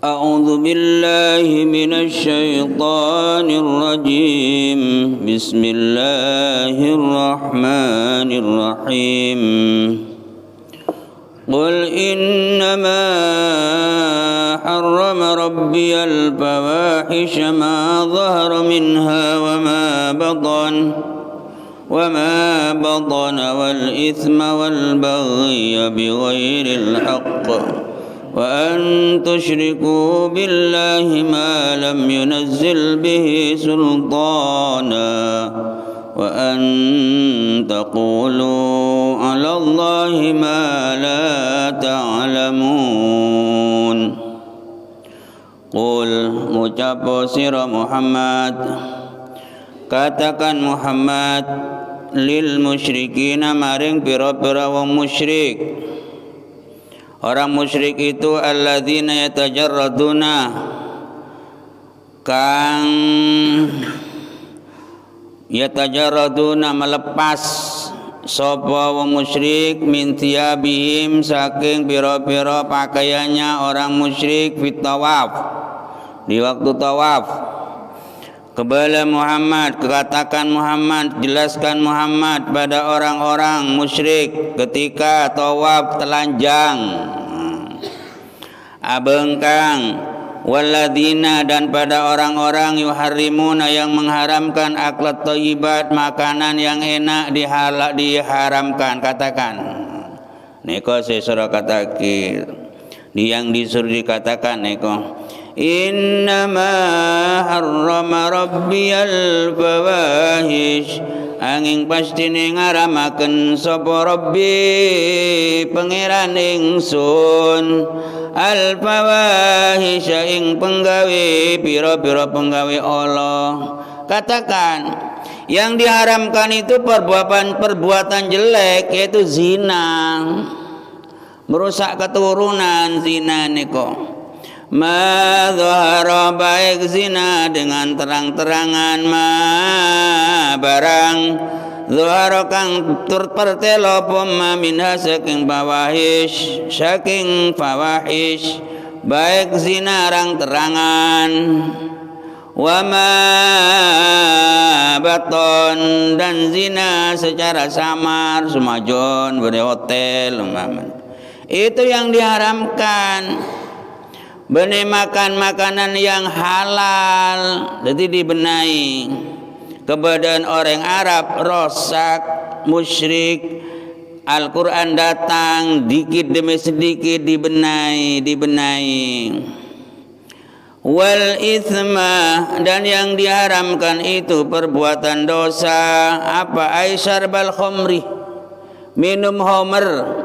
أعوذ بالله من الشيطان الرجيم بسم الله الرحمن الرحيم قل إنما حرم ربي الفواحش ما ظهر منها وما بطن والإثم والبغي بغير الحق وأن تشركوا بالله ما لم ينزل به سلطانا وأن تقولوا على الله ما لا تعلمون Qul ngucapo sira Muhammad, katakan Muhammad lil musyrikina maring pira-pira wong musyrik. Orang musyrik itu alladzina yatajarraduna kang yatajarraduna melepas sapa wong musyrik min thiyabihim saking pira-pira pakaiannya orang musyrik fit tawaf, di waktu tawaf. Kepada Muhammad, katakan Muhammad, jelaskan Muhammad pada orang-orang musyrik ketika tawaf telanjang, abengkang, waladina, dan pada orang-orang yuharrimuna yang mengharamkan aklat thayyibat, makanan yang enak diharamkan. Katakan neko sesara kataki yang disuruh dikatakan neko innama harrama rabbiyal fawahish, angin pastine ngaramaken sapa rabbi pangeran ingsun al fawahish ing penggawe pira-pira penggawe Allah. Katakan yang diharamkan itu perbuatan jelek, yaitu zina, merusak keturunan, zina niko. Ma dhahara baik zina dengan terang-terangan, ma barang dhahara kang terpertelo poma minha saking fawahish baik zina terang-terangan, wa ma baton dan zina secara samar sumajon berde hotel itu yang diharamkan. Benih makan makanan yang halal, jadi dibenahi. Keberadaan orang Arab rosak, musyrik, Al-Quran datang dikit demi sedikit dibenahi. Wal ithma, dan yang diharamkan itu perbuatan dosa. Apa? Aisyar bal khomri, minum homer,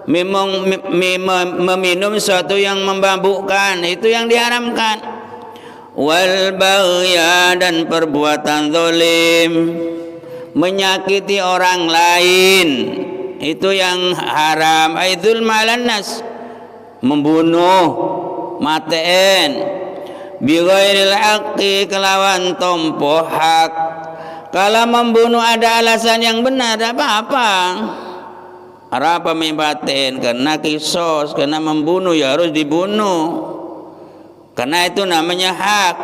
meminum sesuatu yang memabukkan, itu yang diharamkan. Wal baghya, dan perbuatan zalim, menyakiti orang lain, itu yang haram. Aidzul malannas, membunuh, maten, bighairil haqqi, kelawan tompo hak. Kalau membunuh ada alasan yang benar, ada apa-apa. Apa membatin, karena kisos, karena membunuh ya harus dibunuh, karena itu namanya hak.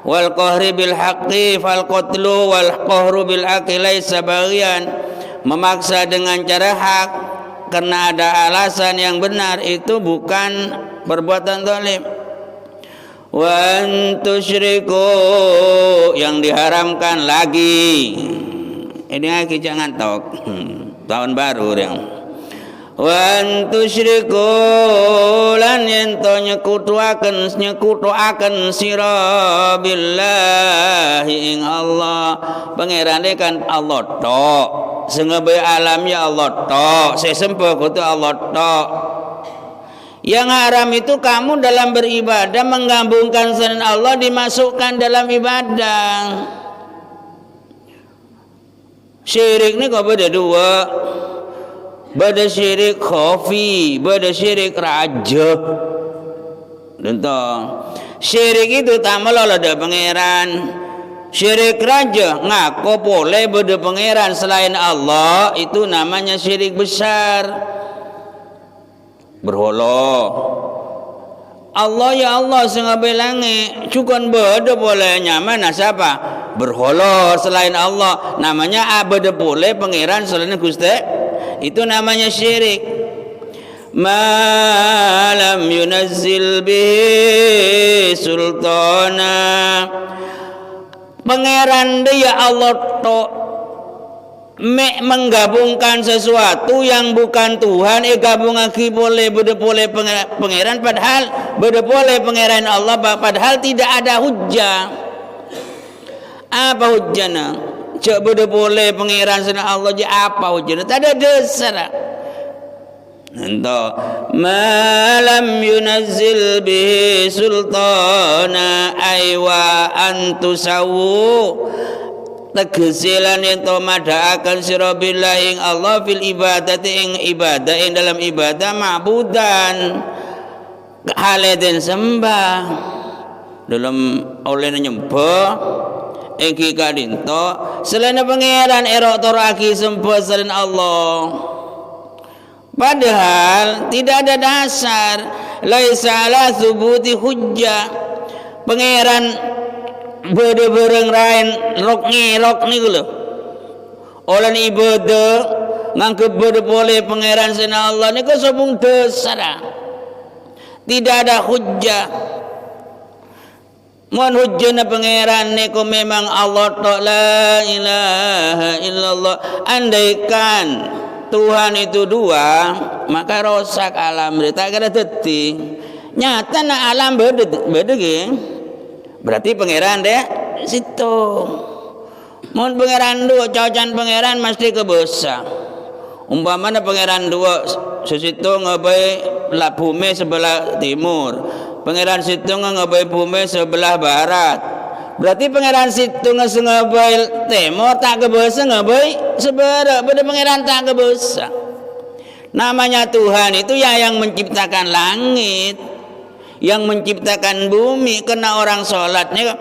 Wal qahri bil haqqi fal qatlu wal qahru bil haqqi laisa baghyan, memaksa dengan cara hak karena ada alasan yang benar, itu bukan perbuatan zalim. Wa antusyriku, yang diharamkan lagi, ini lagi jangan tok tahun baru yang wa antusyriku, lan ento nyekutuaken sira billahi ing Allah. Pangerane kan Allah tok, sengabe alam ya Allah tok, sesempo kudu Allah tok. Yang haram itu kamu dalam beribadah menggabungkan selain Allah, dimasukkan dalam ibadah. Syirik ini kok beda dua. Bada syirik khafi, bada syirik raja. Contoh, syirik itu tamal ada pangeran. Syirik raja ngaku boleh bada pangeran selain Allah, itu namanya syirik besar. Berhala. Allah ya Allah sengabai langit cukon beda boleh nyaman siapa berhala selain Allah namanya beda boleh pangeran selain Gusti itu namanya syirik. Malam yunazzil bihi sultana pangeran dia Allah to menggabungkan sesuatu yang bukan Tuhan gabung lagi boleh pangeran padahal boleh pangeran Allah padahal tidak ada hujjah. Apa hujjahnya? Cak boleh pangeran sana Allah je apa hujjahnya? Tak ada dasar. Ento malam yunazzil bihi sultana aywa antusawu tegesilan ento madaakan sira billahi ing Allah fil ibadati ing ibadah ing dalam ibadah ma'budan hale den sembah dalam oleh nyembah iki kadinto selain pangeran erok toraki sembah selain Allah padahal tidak ada dasar laisa ala thubuti hujjah pangeran bede-bereng rain rok ni gula olan ibadah ngangkep bede boleh pangeran sana Allah ni kau sobung dasar tidak ada hujjah. Mohon hujjahnya pangeran ni kau memang Allah tak la ilaha illallah andaikan Tuhan itu dua maka rosak alam tak kira teti nyata na alam beda berarti pangeran deh situ mohon pangeran dua cawacan pangeran mesti kebesa umpamanya pangeran dua sesitu ngabai lah bumi sebelah timur pangeran situ ngabai bumi sebelah barat berarti pangeran situ ngabai timur tak kebesa ngabai sebelah beda pangeran tak kebesa namanya Tuhan itu yang menciptakan langit yang menciptakan bumi kena orang sholatnya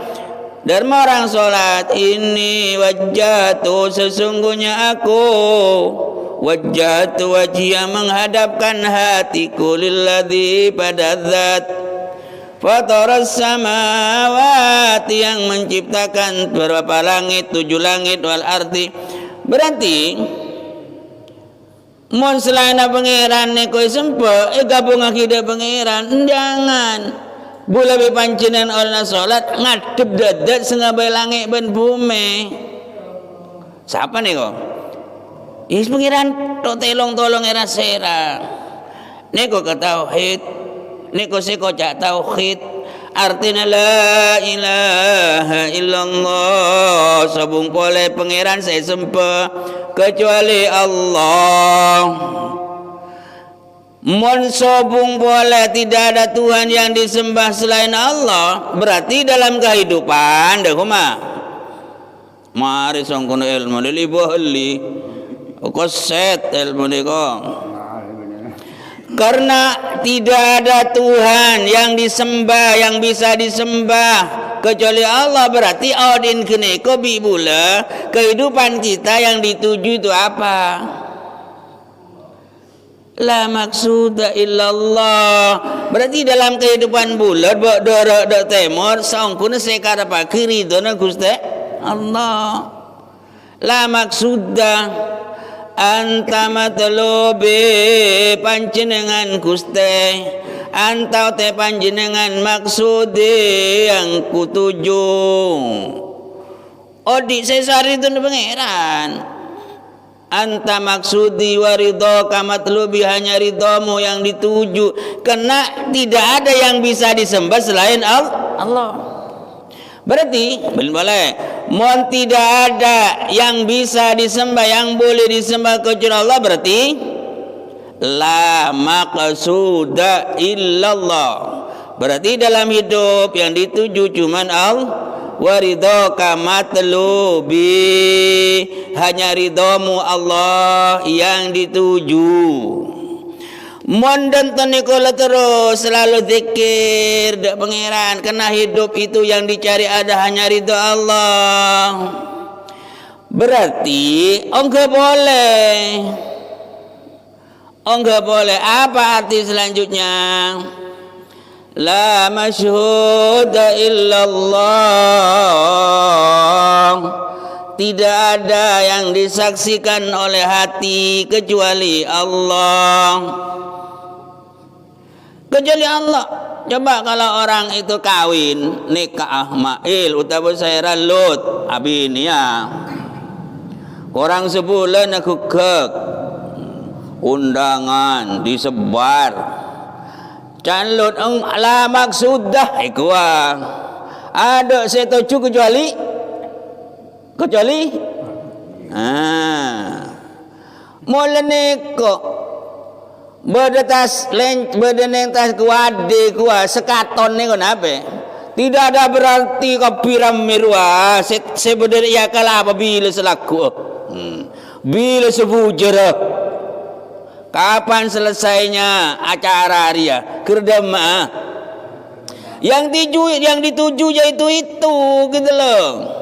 dharma orang sholat ini wajjatu sesungguhnya aku wajjatu wajhiya menghadapkan hatiku lilladzi pada zat fataras samawati yang menciptakan berapa langit 7 langit wal ardi berarti mon selain pangeran ni kau sempat gabung akidah pangeran jangan bula bepancinan orang solat ngadep dadat sengabai langit ben bumi siapa ni kau is pangeran to tolong era sera ni kau tauhid ni kau seko cak tauhid artinya la ilaha illallah sabung boleh pangeran saya sembah kecuali Allah mon sabung boleh tidak ada Tuhan yang disembah selain Allah berarti dalam kehidupan dah kuma mari songkono ilmu li bohli kok set ilmu ni kok karena tidak ada Tuhan yang disembah yang bisa disembah kecuali Allah berarti odin kene ko bi bula kehidupan kita yang dituju itu apa la maksuda illallah berarti dalam kehidupan bulat dok temor saungkuna sekara pakiri dona Gusti Allah la maksuda anta matlubi panjenengan Gusti antau te panjenengan maksudi yang kutuju odi sesari itu pangeran anta maksudi waridho kamatlubi hanya ridhomu yang dituju karena tidak ada yang bisa disembah selain Allah berarti boleh mohon tidak ada yang bisa disembah yang boleh disembah kecuali Allah berarti la maqsuda illallah berarti dalam hidup yang dituju cuman Allah waridho kamatlubi hanya ridhomu Allah yang dituju mon dan tenikola terus selalu zikir dak pangeran karena hidup itu yang dicari ada hanya ridho Allah berarti enggak boleh apa arti selanjutnya La masyhuda illallah. Tidak ada yang disaksikan oleh hati kecuali Allah. Kecuali Allah. Coba kalau orang itu kawin, nikah Mail utawa saya Lut, abin ya. Orang sebulan aku kek undangan disebar. Canlut la maksudah ikwa. Ada saya tahu kecuali mula neko berdetas berdenentas kuade kuah sekaton ni apa? Tidak ada berarti kapiram mirwa sebenarnya ya kala apabila selaku bila sebujur kapan selesainya acara ria kerdama yang dituju yaitu itu gitu loh.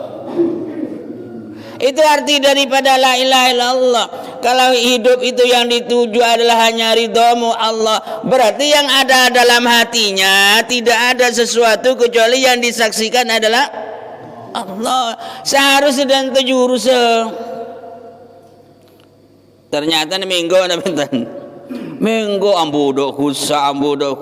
Itu arti daripada la ilaha illallah. Kalau hidup itu yang dituju adalah hanya ridhamu Allah, berarti yang ada dalam hatinya tidak ada sesuatu kecuali yang disaksikan adalah Allah. Seharusnya dan tujurus. Ternyata ni minggu ada benten. Minggu ambudo kusa bodoh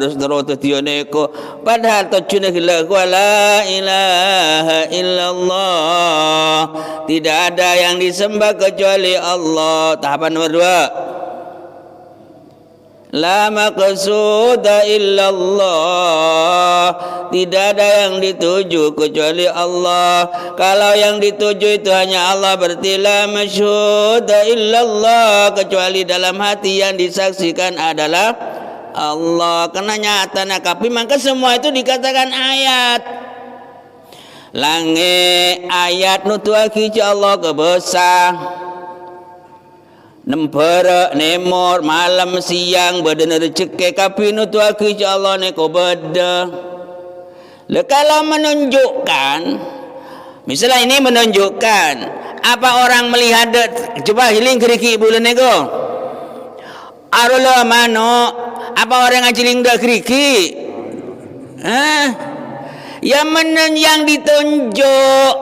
sedero tetioneko padahal tocune gila la ilaha illallah. Tidak ada yang disembah kecuali Allah. Tahapan nomor 2, la maqsuda illallah. Tidak ada yang dituju kecuali Allah. Kalau yang dituju itu hanya Allah, berarti la masyhuda illallah, kecuali dalam hati yang disaksikan adalah Allah. Karena nyata nakapi, maka semua itu dikatakan ayat. Langit ayat nutuaki Allah kebesar. Nempera nemor malam siang beda rezeki kapi nutuaki Allah neko beda. Kalau menunjukkan, misalnya ini menunjukkan apa orang melihat, coba hiling keriki bulan neko. Arola mano apa orang ngajiling dah keriki? Yang ditunjuk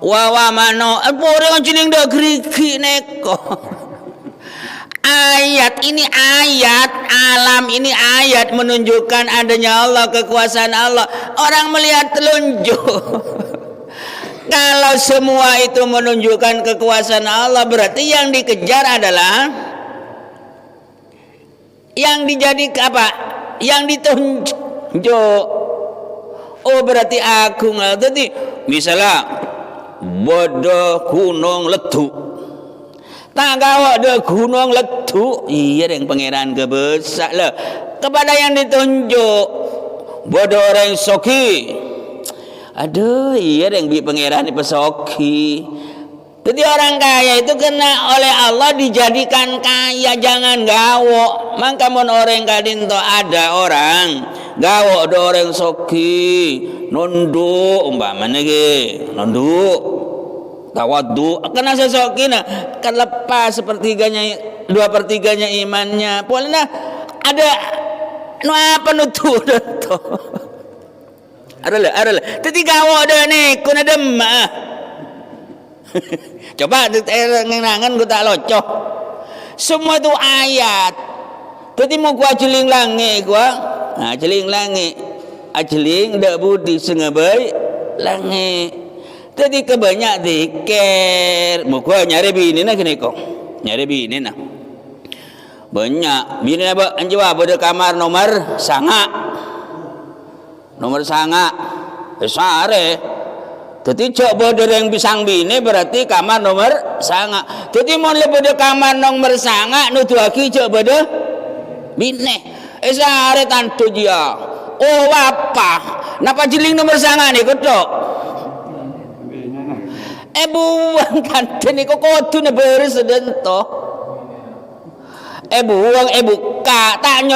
wawa mano apa orang ngajiling dah keriki neko. Ayat ini ayat, alam ini ayat menunjukkan adanya Allah, kekuasaan Allah. Orang melihat telunjuk. Kalau semua itu menunjukkan kekuasaan Allah, berarti yang dikejar adalah yang dijadikan apa? Yang ditunjuk. Oh berarti aku ngerti. Misalnya bodoh gunung letu. Tak gawak de gunung letu, iya yang pangeran kebesak lah. Kepada yang ditunjuk bodoh orang soki. Aduh, iya yang bi pangeran di pesoki. Jadi orang kaya itu kena oleh Allah dijadikan kaya, jangan gawok. Maka mon orang kadin to ada orang gawok do orang soki, nunduk umpamanya ge, nunduk. Tawaddu kena sesokina kan lepas sepertiganya 2/3 imannya polna ada no apa nutu to ada tadi gawo dah ni kuna demah coba ngenangan gua tak locoh semua tu ayat tadi mau gua jeling langit gua jeling langit ajeling dak budi sengabai langit. Jadi kebanyak dikir, muka nyari bini nak kini kok, nyari bini nak. Banyak bini apa? Anjwa pada kamar nomor sanga, besar. Jadi coba yang bisang bini berarti kamar nomor sanga. Jadi mau lebih pada kamar nomor sanga, nutu lagi coba pada bini. Sare tantu dia. Oh apa? Napa jeling nomor sanga ni kotok? Buang kanten ni kok kotu na beres sedento. Buang buka tak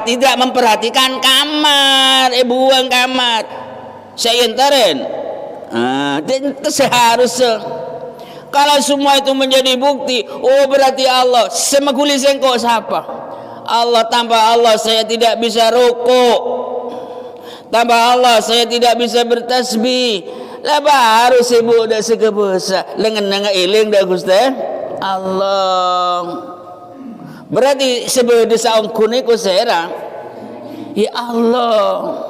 tidak memperhatikan kamar. Buang kamar. Saya entarin. Itu seharusnya. Kalau semua itu menjadi bukti, oh berarti Allah semeguli sengko siapa? Allah, tanpa Allah saya tidak bisa rukuk, tanpa Allah saya tidak bisa bertasbih. Lah baru sibuk dah sekebesa lengan eling dah Gusti Allah. Berarti sebeda saungku niku serang ya Allah.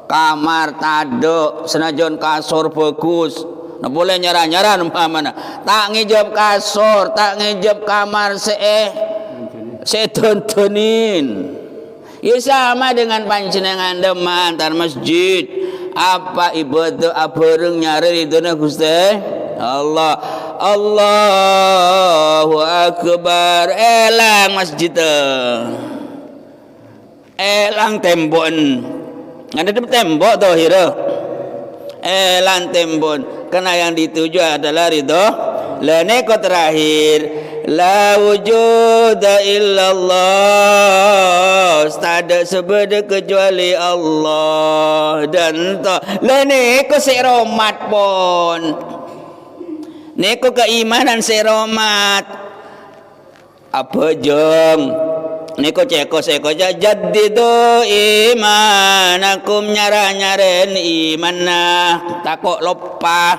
Kamar tado senajan kasur bagus, nah boleh nyara-nyara mana tak ngejab kasur, tak ngejab kamar tontonin. Ya sama dengan panjenengan deman antar masjid apa ibadah abareng nyari itu na Gusti Allah. Allahu Akbar. Elang masjid elang tembok ada tembok tuh hira elang tembok karena yang dituju adalah ridho. Leneko terakhir la wujuda illallah, tak ada sebeda kecuali Allah. Dan to leneko seromat pon neko keimanan seromat apa jeng neko ceko jaddidu imanakum, nyara-nyaren imanna takok lopah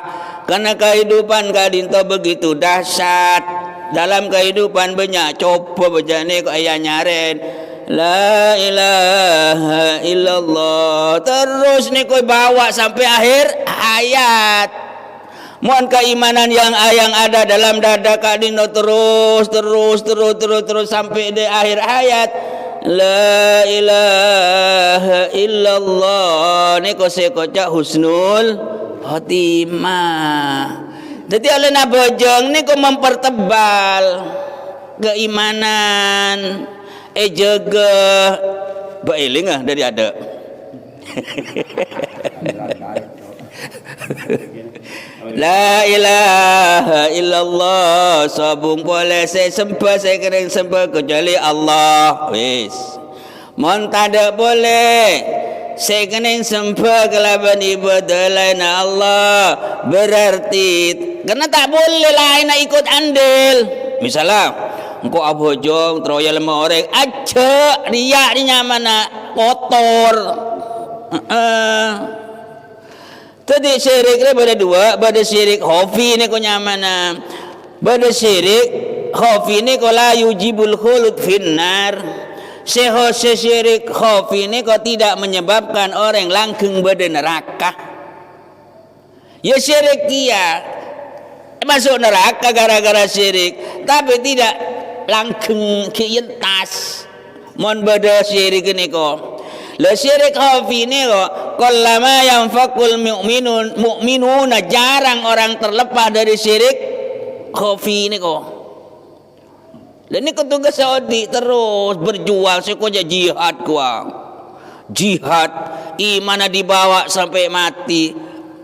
karena kehidupan kadinto begitu dahsyat. Dalam kehidupan banyak coba bejane kok ayah nyaren la ilaha illallah terus nih kau bawa sampai akhir ayat. Mohon keimanan yang ada dalam dada kadinto terus sampai di akhir ayat la ilaha illallah niko sekocak husnul khotimah. Jadi oleh nabojong niko mempertebal keimanan jaga bailing dari ada la ilaha illallah sabung boleh saya sembah saya kena sembah kecuali Allah wis mon tak boleh saya kena sembah kelaban ibadah lain Allah berarti karena tak boleh lain ikut andil. Misalnya engkau abojong troya lemah orang aja riak di nyamana kotor tadi syirik ni pada dua, pada syirik khafi ni kau nyamana, pada syirik khafi ni kau la yujibul khulud finnar. Syirik khafi ni kau tidak menyebabkan orang langgeng pada neraka. Ya syirik dia masuk neraka gara-gara syirik, tapi tidak langgeng kientas. Mon pada syirik ni kau. La syirik khafi ni kok kullama yanfaqul mu'minuna jarang orang terlepas dari syirik khafi ni kok. Dan ni tugas Saudi terus berjuang sekoja jihad kuang. Jihad iman dibawa sampai mati.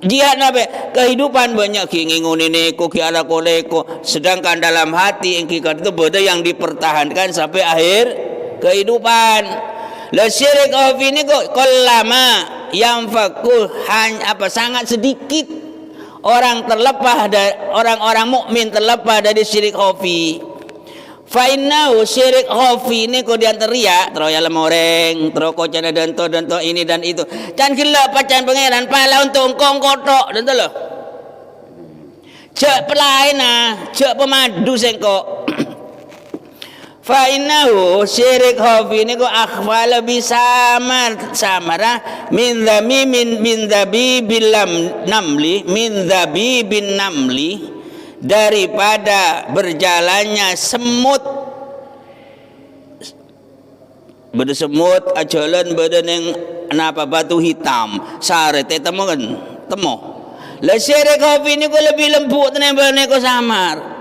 Jihad apa? Kehidupan banyak kingingun ini ko ki ala koleko sedangkan dalam hati yang kita itu beda yang dipertahankan sampai akhir kehidupan. La syirik khafi ni kok kullama yang fakul hanya apa sangat sedikit orang terlepas dari orang-orang mukmin terlepas dari syirik khafi. Fa innahu syirik khafi ni kok diantar riya terus ya lemoreng terus kok cana danto ini dan itu can gila pacan pangeran pala untuk engkong kotok dan loh cek pelaina cek pemadu sengkok. Fa innahu syirik khafi ni ko akhfa lebih samara min dhabibil namli daripada berjalannya semut bersemut ajalan badan yang napa batu hitam sare temo la syirik khafi ni ko lebih lembut tenimbang ko samar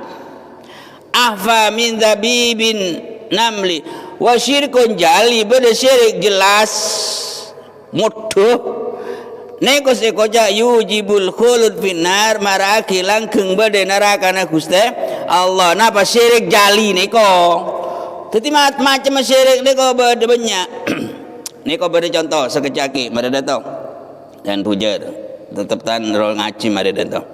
ahfa min dhabibin namli wa syirkun jali beda syirik jelas mudah neko sekoja yujibul khulud finnar maraki langkeng beda neraka na Gusti Allah napa syirik jali neko teti macam syirik neko beda banyak neko beda contoh sekejaki mari datang dan pujar tetap tan rol ngaji mari datang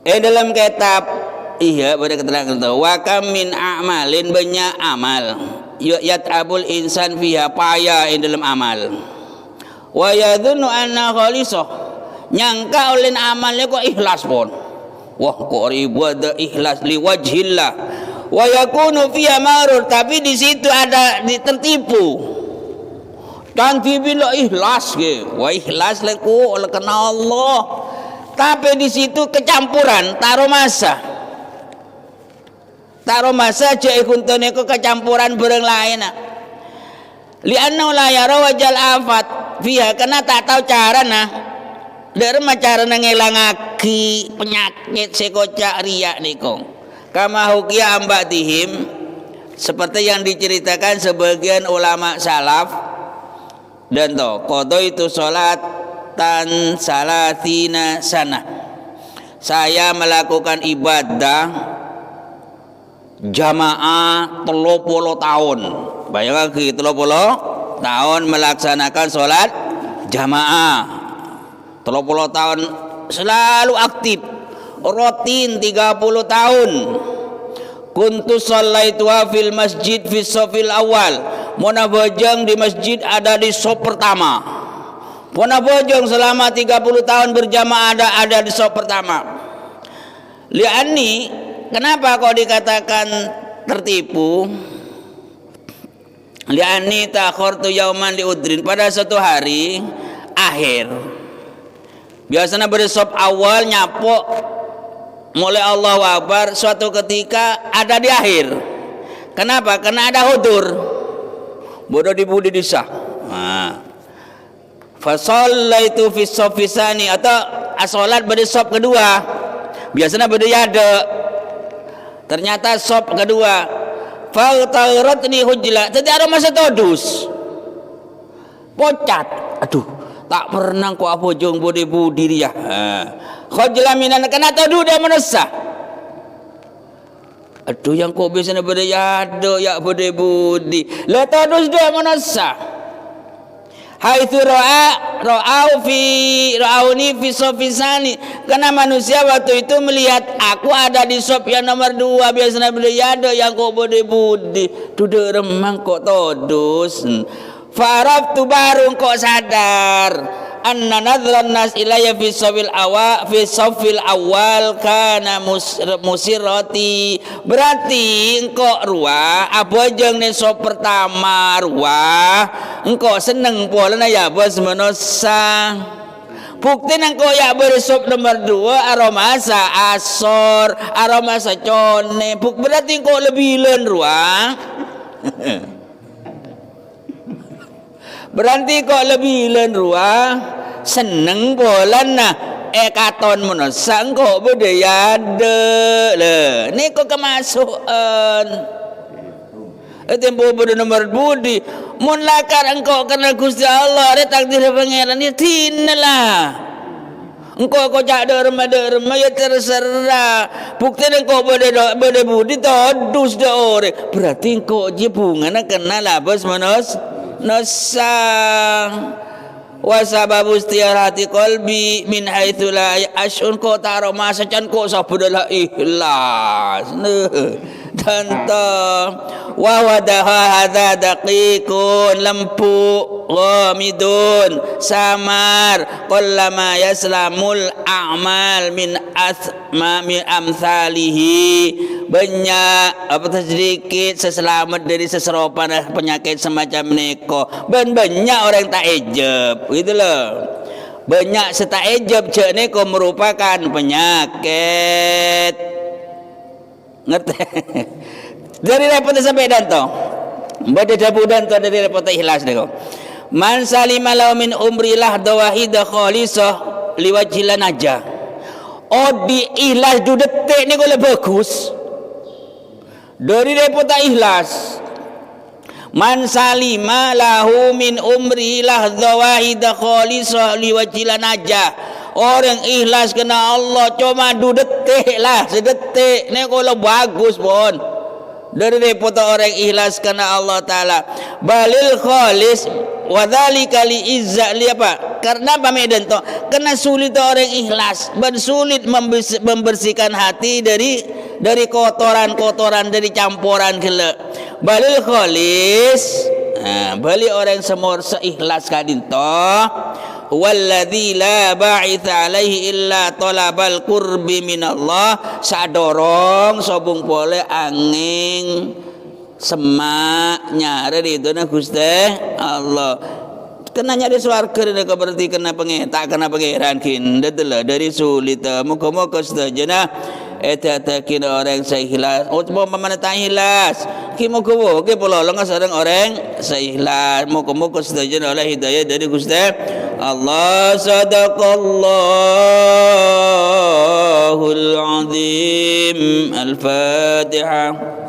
dalam kitab iya pada keterangan itu wa kam min a'malin banyak amal yat'abul insan fiha, payah in dalam amal. Wa yadhunnu anna khalisah, nyangka oleh amalnya kok ikhlas pun. Wah kok ibadah ikhlas liwajhillah. Wa yakunu fiha marur, tapi di situ ada tertipu. Tanti bila ikhlas ke, wah ikhlas leku oleh kena Allah. Tapi di situ kecampuran taruh masa cek kuntone ko kecampuran barang lain. Lianna la yara wajal afat fiha, karena tak tahu cara dari cara ngelangaki penyakit sekocak riak niko. Kama hukia ambatihim, seperti yang diceritakan sebagian ulama salaf. Dan kodo itu sholat tan salatina sana, saya melakukan ibadah jamaah 30 tahun. Bayangkan 30 tahun melaksanakan sholat jamaah 30 tahun, selalu aktif, rutin 30 tahun. Kuntu shallaitu fil masjid fi shafil awal, mona bojong di masjid ada di shop pertama. Mona bojong selama 30 tahun berjamaah ada di shop pertama. Li'anni, kenapa kau dikatakan tertipu? Li'anni ta'khurtu yauman liudrin, pada suatu hari akhir. Biasanya pada shop awal nyapok mulai Allahu Akbar, suatu ketika ada di akhir. Kenapa? Karena ada hudur. Bodoh di budi disah. Fasallaitu fi sofisani, atau asolat pada sop kedua. Biasanya pada yada. Ternyata sop kedua. Faltauratni hujla. Tadi ada masa todus. Pocat. Aduh, tak pernah kok apa jong budi dia. Khajla minan, kena tadu dia menesa. Aduh yang kok biasanya berdaya ya budi la tadus dia menesa. Haitsu ra'auni fi sofisani, karena manusia waktu itu melihat aku ada di sop yang nomor 2. Biasanya berdaya yang kok budi dude remang kok tadus. Faraftu, baru kok sadar anna nadhran nas ilayya fi safil awal kana musirati, berarti engkau ruah apa jeung ne sop pertama ruah engkau seneng pola ya bos menosa. Bukti engkau ya bersop nomor 2 aromasa asor aromasa cone, berarti engkau lebih len ruah. Berarti kok lebih len ruah seneng bolan katon menosang kok budaya le niko kemasukan tempo bodoh nomor budi mun lakar engkau karena Gusti Allah ada takdir pangeran ya tinalah engkau kok jak derma ya terserah. Bukti engkau bodoh budi todus da ore, berarti engkau jebungan kena labas nosang wasababu istirahat qalbi min haitsu la yashun, ko taro masa can ko sabudlah ikhlas tanta wa wadaha hadza daqiqun lampu ghamidun samar qallama yaslamul a'mal min amsalihi, banyak apa sedikit seselamat dari seseropan penyakit semacam neko. Banyak orang tak ejab gitu loh, banyak setak ejab cek neko merupakan penyakit. Ngerti? Dari repot sampai danto bade dabu danto dari repot ikhlas deko. Man salima lau min umrilah dawahida khalisah liwajhilan aja. Oh di ikhlas du detik ni boleh bagus. Dari repot ikhlas. Man salima lahu min umrilah dawahida khalisah liwajhilan aja. Orang ikhlas kena Allah cuma 2 detik lah, sedetik ni kalau bagus pun. Dari repot orang ikhlas kena Allah Ta'ala. Balil khalis wadhalika li izza li apa? Karena apa medan to? Karena sulit orang ikhlas, bersulit membersihkan hati dari dari kotoran-kotoran, dari campuran gila. Balil khalis, bali orang semua seikhlas kadin toh. Walladzi la ba'itha alaihi illa talabal qurbi minallah, sadorong sobung pole angin semak nyare di dona Gusti Allah. Kena nyari swarga ni kau berarti kena tak kena pangeran kin dari sulit muka-muka setajana takin orang seikhlas. Oh coba mana tak ikhlas ki muka ke pololong sareng orang seikhlas. Muka-muka setajana oleh hidayah dari Gusti Allah. Sadaqallahul azim. Al-Fatihah.